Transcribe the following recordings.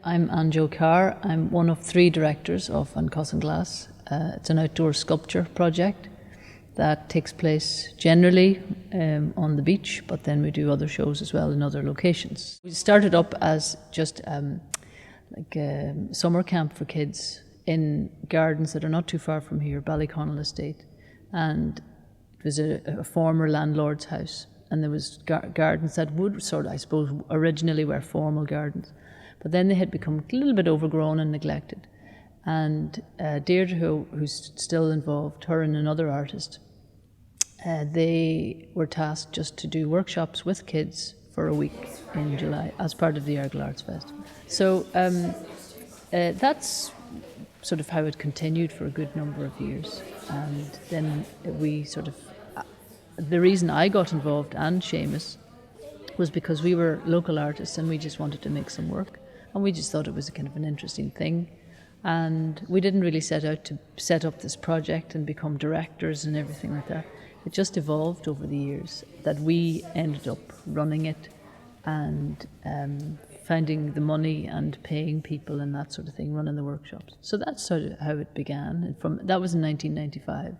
I'm Anjo Carr. I'm one of 3 directors of Cosan Glas. It's an outdoor sculpture project that takes place generally on the beach, but then we do other shows as well in other locations. We started up as just like a summer camp for kids in gardens that are not too far from here, Ballyconnell Estate, and it was a former landlord's house, and there was gardens that would sort of, I suppose, originally were formal gardens, but then they had become a little bit overgrown and neglected. And Deirdre, who's still involved, her and another artist, they were tasked just to do workshops with kids for a week in July as part of the Argyle Arts Festival. So that's sort of how it continued for a good number of years. And then we sort of, the reason I got involved, and Seamus, was because we were local artists and we just wanted to make some work. And we just thought it was a kind of an interesting thing. And we didn't really set out to set up this project and become directors and everything like that. It just evolved over the years that we ended up running it and finding the money and paying people and that sort of thing, running the workshops. So that's sort of how it began. And that was in 1995.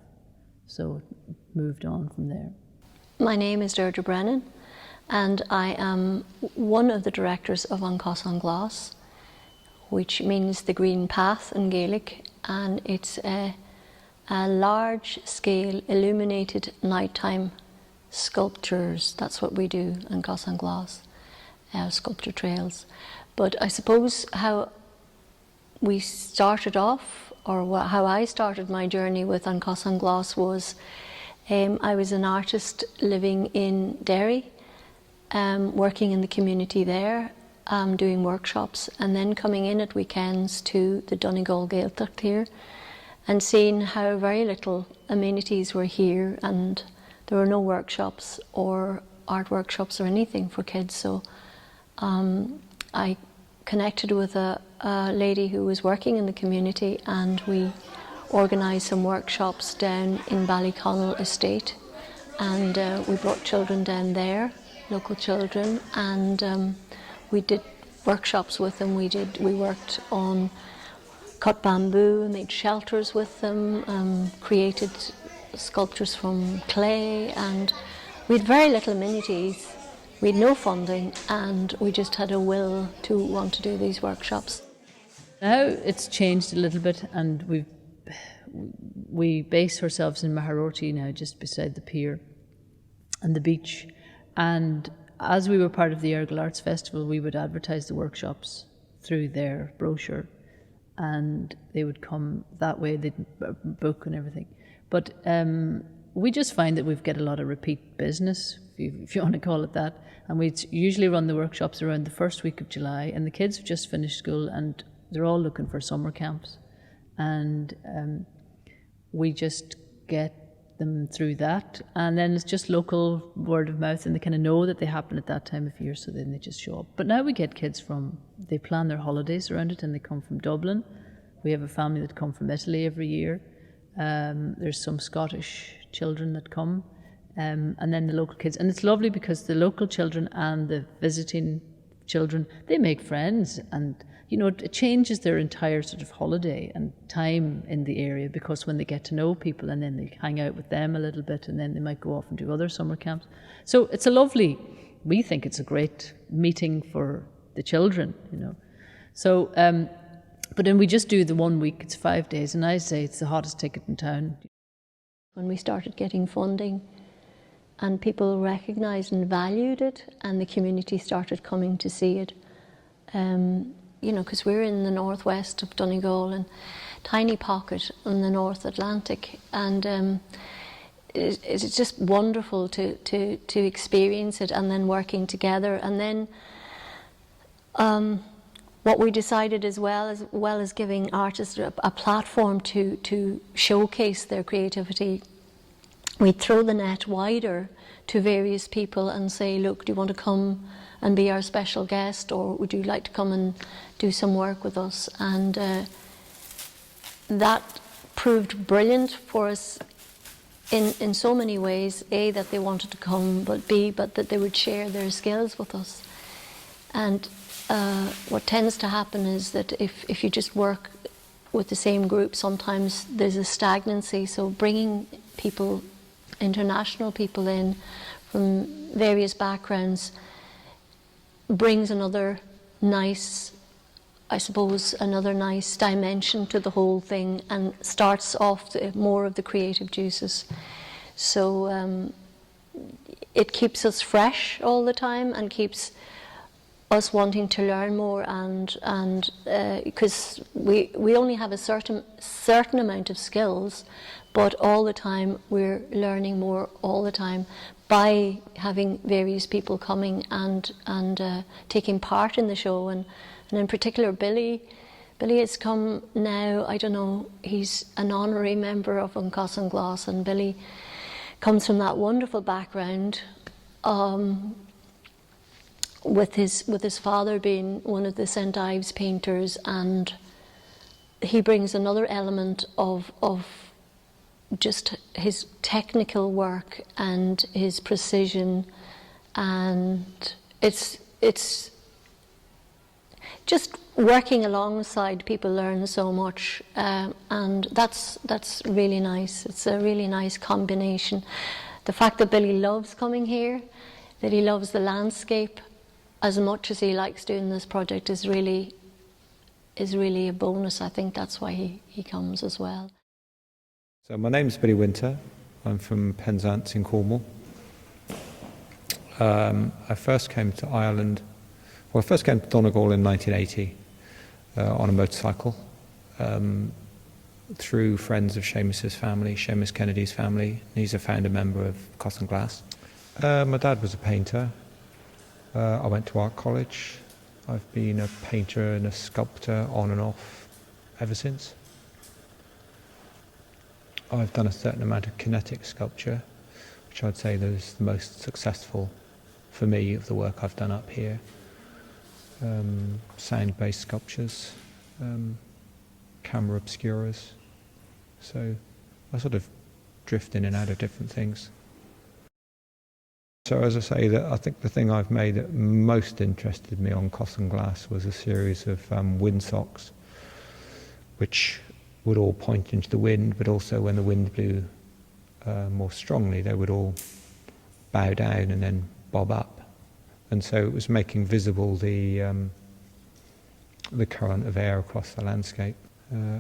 So it moved on from there. My name is Deirdre Brennan, and I am one of the directors of An Cosan Glas, which means the green path in Gaelic, and it's a large-scale illuminated nighttime sculptures. That's what we do in Cosan Glas, sculpture trails. But I suppose how we started off, or how I started my journey with An Cosan Glas was, I was an artist living in Derry, working in the community there, doing workshops, and then coming in at weekends to the Donegal Gaeltacht here and seeing how very little amenities were here, and there were no workshops or art workshops or anything for kids. So I connected with a lady who was working in the community, and we organised some workshops down in Ballyconnell Estate, and we brought children down there, local children, and we did workshops with them. We worked on cut bamboo and made shelters with them, created sculptures from clay, and we had very little amenities. We had no funding, and we just had a will to want to do these workshops. Now it's changed a little bit, and we base ourselves in Maharorty now, just beside the pier and the beach. And as we were part of the Argyle Arts Festival, we would advertise the workshops through their brochure, and they would come that way, they'd book and everything. But we just find that we've got a lot of repeat business, if you want to call it that, and we usually run the workshops around the first week of July, and the kids have just finished school and they're all looking for summer camps, and we just get them through that, and then it's just local word of mouth, and they kind of know that they happen at that time of year, so then they just show up. But now we get kids they plan their holidays around it, and they come from Dublin. We have a family that come from Italy every year. There's some Scottish children that come, and then the local kids. And it's lovely because the local children and the visiting children, they make friends, and it changes their entire sort of holiday and time in the area, because when they get to know people, and then they hang out with them a little bit, and then they might go off and do other summer camps. So it's we think it's a great meeting for the children, So, but then we just do the 1 week, it's 5 days, and I say it's the hottest ticket in town. When we started getting funding and people recognised and valued it, and the community started coming to see it, because we're in the northwest of Donegal, and tiny pocket in the North Atlantic, and it's just wonderful to experience it, and then working together. And then what we decided as well as giving artists a platform to showcase their creativity, we'd throw the net wider to various people and say, look, do you want to come and be our special guest, or would you like to come and do some work with us? And that proved brilliant for us in so many ways. A, that they wanted to come, but B, that they would share their skills with us. And what tends to happen is that if you just work with the same group, sometimes there's a stagnancy. So bringing people, international people in from various backgrounds, brings another nice, I suppose, another nice dimension to the whole thing, and starts off more of the creative juices. So it keeps us fresh all the time and keeps us wanting to learn more, and because we only have a certain amount of skills, but all the time we're learning more all the time by having various people coming and taking part in the show, and in particular Billy has come now. I don't know, he's an honorary member of Cosan Glas, and Billy comes from that wonderful background, with his father being one of the St. Ives painters, and he brings another element of just his technical work and his precision, and it's just working alongside people learn so much, and that's really nice. It's a really nice combination. The fact that Billy loves coming here, that he loves the landscape as much as he likes doing this project is really a bonus. I think that's why he comes as well. So my name's Billy Winter. I'm from Penzance in Cornwall. I first came to Ireland, well, I first came to Donegal in 1980 on a motorcycle through friends of Seamus's family, Seamus Kennedy's family. He's a founder member of Cosan Glas. My dad was a painter. I went to art college. I've been a painter and a sculptor on and off ever since. I've done a certain amount of kinetic sculpture, which I'd say is the most successful for me of the work I've done up here. Sound-based sculptures, camera obscuras. So I sort of drift in and out of different things. So as I say, I think the thing I've made that most interested me on Cosan Glas was a series of windsocks, which would all point into the wind, but also when the wind blew more strongly, they would all bow down and then bob up. And so it was making visible the current of air across the landscape.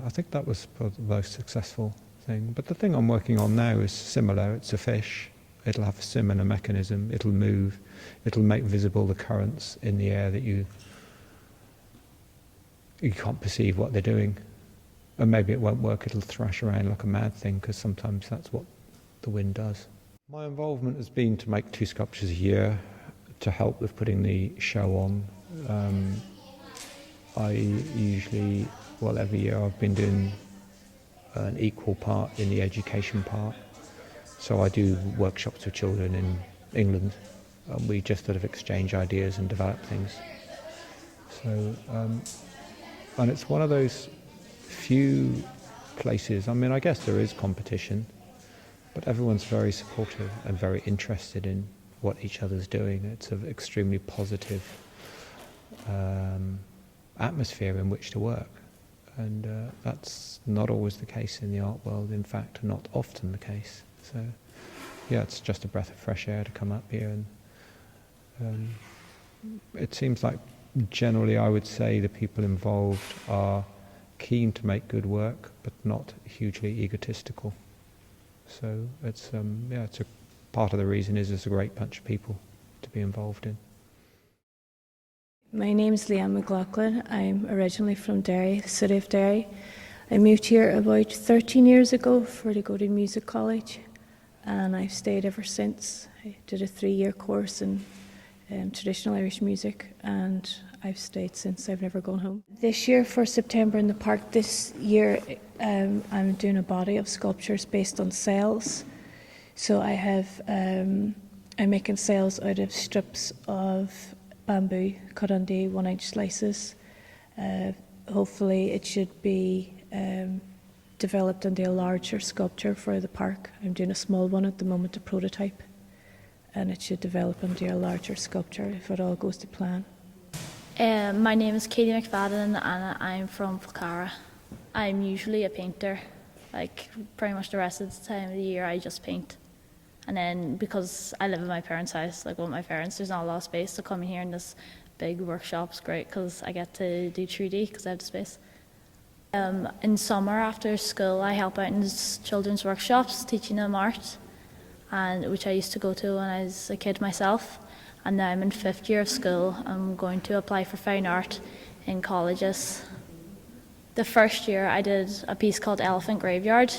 I think that was probably the most successful thing. But the thing I'm working on now is similar. It's a fish. It'll have a similar mechanism. It'll move. It'll make visible the currents in the air that you can't perceive what they're doing. And maybe it won't work. It'll thrash around like a mad thing, because sometimes that's what the wind does. My involvement has been to make 2 sculptures a year to help with putting the show on. I usually, well, every year I've been doing an equal part in the education part. So I do workshops with children in England, and we just sort of exchange ideas and develop things. So, and it's one of those few places, I mean, I guess there is competition, but everyone's very supportive and very interested in what each other's doing. It's an extremely positive atmosphere in which to work. And that's not always the case in the art world, in fact, not often the case. So, yeah, it's just a breath of fresh air to come up here, and it seems like generally I would say the people involved are keen to make good work, but not hugely egotistical. So it's it's a part of the reason is there's a great bunch of people to be involved in. My name is Leanne McLaughlin. I'm originally from Derry, the city of Derry. I moved here about 13 years ago to go to music college, and I've stayed ever since. I did a 3-year course in traditional Irish music, and I've stayed since. I've never gone home. This year for September in the park, this year I'm doing a body of sculptures based on cells. So I have, I'm making cells out of strips of bamboo cut into 1-inch slices. Hopefully it should be developed into a larger sculpture for the park. I'm doing a small one at the moment, a prototype, and it should develop into a larger sculpture if it all goes to plan. My name is Katie McFadden and I'm from Falcara. I'm usually a painter. Like pretty much the rest of the time of the year I just paint. And then because I live in my parents' house, like with my parents, there's not a lot of space, so coming here in this big workshop's great because I get to do 3D because I have the space. In summer after school I help out in children's workshops teaching them art, and which I used to go to when I was a kid myself. And now I'm in 5th year of school. I'm going to apply for fine art in colleges. The first year I did a piece called Elephant Graveyard,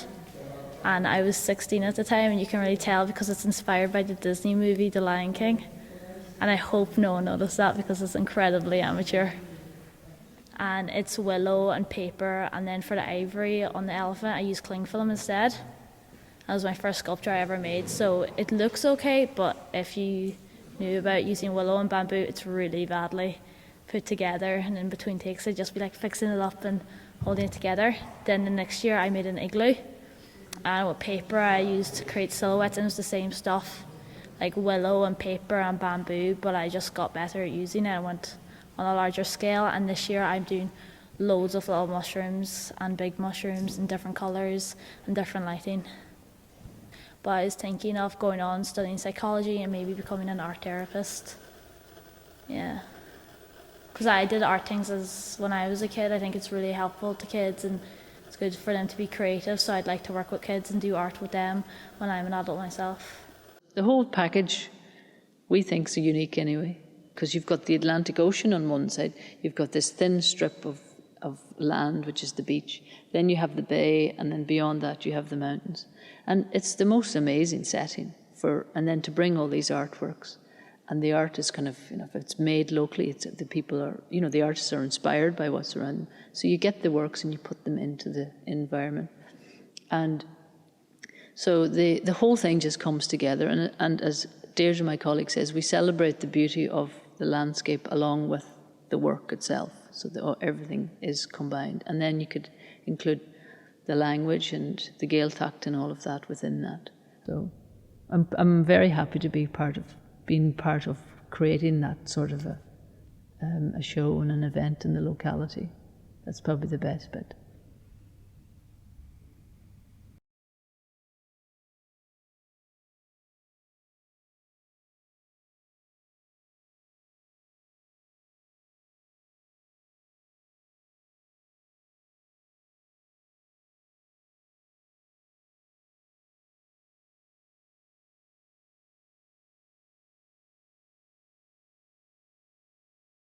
and I was 16 at the time, and you can really tell because it's inspired by the Disney movie The Lion King. And I hope no one noticed that because it's incredibly amateur. And it's willow and paper, and then for the ivory on the elephant I used cling film instead. That was my first sculpture I ever made, so it looks okay, but if you knew about using willow and bamboo, it's really badly put together, and in between takes I'd just be like fixing it up and holding it together. Then the next year I made an igloo, and with paper I used to create silhouettes, and it was the same stuff, like willow and paper and bamboo, but I just got better at using it. I went on a larger scale, and this year I'm doing loads of little mushrooms and big mushrooms in different colours and different lighting. But I was thinking of going on studying psychology and maybe becoming an art therapist. Yeah. Because I did art things when I was a kid. I think it's really helpful to kids and it's good for them to be creative, so I'd like to work with kids and do art with them when I'm an adult myself. The whole package we think is unique anyway, because you've got the Atlantic Ocean on one side, you've got this thin strip of land, which is the beach, then you have the bay, and then beyond that you have the mountains. And it's the most amazing setting and then to bring all these artworks. And the art is kind of, if it's made locally, the people are, the artists are inspired by what's around them. So you get the works and you put them into the environment. And so the whole thing just comes together. And as Deirdre, my colleague, says, we celebrate the beauty of the landscape along with the work itself. So everything is combined. And then you could include the language and the Gaeltacht and all of that within that. So I'm very happy to be being part of creating that sort of a show and an event in the locality. That's probably the best bit.